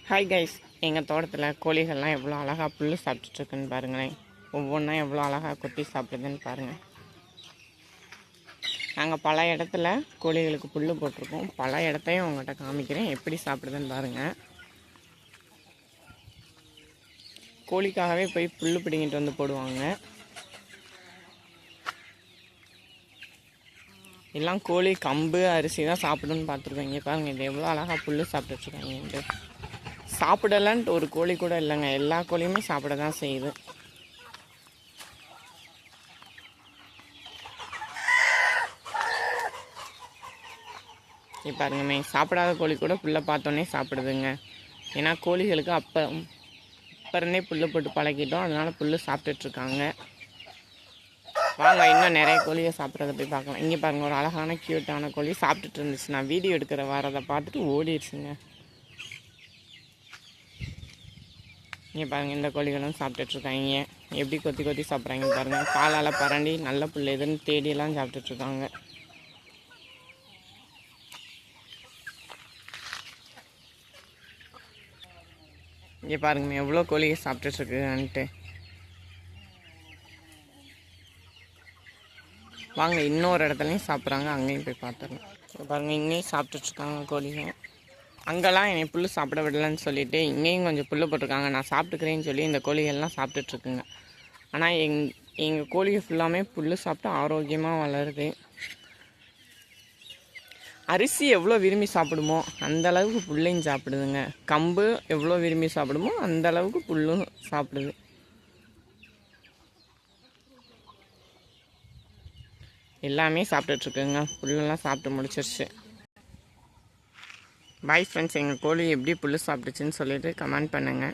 Hi guys, எங்கள் தோட்டத்தில் கோழிகள்லாம் எவ்வளோ அழகாக புல் சாப்பிட்டுட்ருக்குன்னு பாருங்களேன். ஒவ்வொன்றா எவ்வளோ அழகாக கொத்தி சாப்பிடுதுன்னு பாருங்கள். நாங்கள் பல இடத்துல கோழிகளுக்கு புல் போட்டிருக்கோம். பல இடத்தையும் உங்கள்கிட்ட காமிக்கிறேன், எப்படி சாப்பிடுதுன்னு பாருங்கள். கோழிக்காகவே போய் புல் பிடிங்கிட்டு வந்து போடுவாங்க. எல்லாம் கோழி கம்பு அரிசி தான் சாப்பிடுன்னு பார்த்துருக்கோம். இங்கே பாருங்கள், இது எவ்வளோ அழகாக புல் சாப்பிட்டுட்ருக்காங்க. சாப்பிடலான்ட்டு ஒரு கோழி கூட இல்லைங்க, எல்லா கோழியுமே சாப்பிட தான் செய்யுது. இப்போ பாருங்கமே, சாப்பிடாத கோழி கூட புல்லை பார்த்தோன்னே சாப்பிடுதுங்க. ஏன்னா கோழிகளுக்கு அப்போ இருந்தே புல் போட்டு பழகிட்டோம், அதனால் புல் சாப்பிட்டுட்ருக்காங்க. வாங்க, இன்னும் நிறைய கோழியை சாப்பிட்றத போய் பார்க்கலாம். இங்கே பாருங்கள், ஒரு அழகான க்யூட்டான கோழி சாப்பிட்டுட்டு இருந்துச்சு. நான் வீடியோ எடுக்கிற வரதை பார்த்துட்டு ஓடிடுச்சுங்க. இங்கே பாருங்கள், இந்த கோழிகளும் சாப்பிட்டுட்ருக்காங்க. எப்படி கொத்தி கொத்தி சாப்பிட்றாங்க பாருங்கள். காலால் பரண்டி நல்ல புல் எதுன்னு தேடியெல்லாம் சாப்பிட்டுட்ருக்காங்க. இங்கே பாருங்க எவ்வளோ கோழியை சாப்பிட்டுட்ருக்குன்ட்டு. வாங்க, இன்னொரு இடத்துலையும் சாப்பிட்றாங்க, அங்கேயும் போய் பார்த்துடலாம். பாருங்கள், இங்கேயும் சாப்பிட்டுட்ருக்காங்க கோழிகள். அங்கெல்லாம் என்னை புல் சாப்பிட விடலைன்னு சொல்லிவிட்டு இங்கேயும் கொஞ்சம் புல் போட்டிருக்காங்க. நான் சாப்பிட்டுக்கிறேன்னு சொல்லி இந்த கோழிகள்லாம் சாப்பிட்டுட்ருக்குங்க. ஆனால் எங்கள் கோழிகள் ஃபுல்லாமே புல் சாப்பிட்டு ஆரோக்கியமாக வளருது. அரிசி எவ்வளோ விரும்பி சாப்பிடுமோ அந்தளவுக்கு புல்லையும் சாப்பிடுதுங்க. கம்பு எவ்வளோ விரும்பி சாப்பிடுமோ அந்தளவுக்கு புல்லும் சாப்பிடுது. எல்லாமே சாப்பிட்டுட்ருக்குங்க. புல்லெல்லாம் சாப்பிட்டு முடிச்சிருச்சு. பாய் ஃப்ரெண்ட்ஸ், எங்கள் கோழி எப்படி புல் சாப்பிட்டுச்சுன்னு சொல்லிவிட்டு கமெண்ட் பண்ணுங்கள்.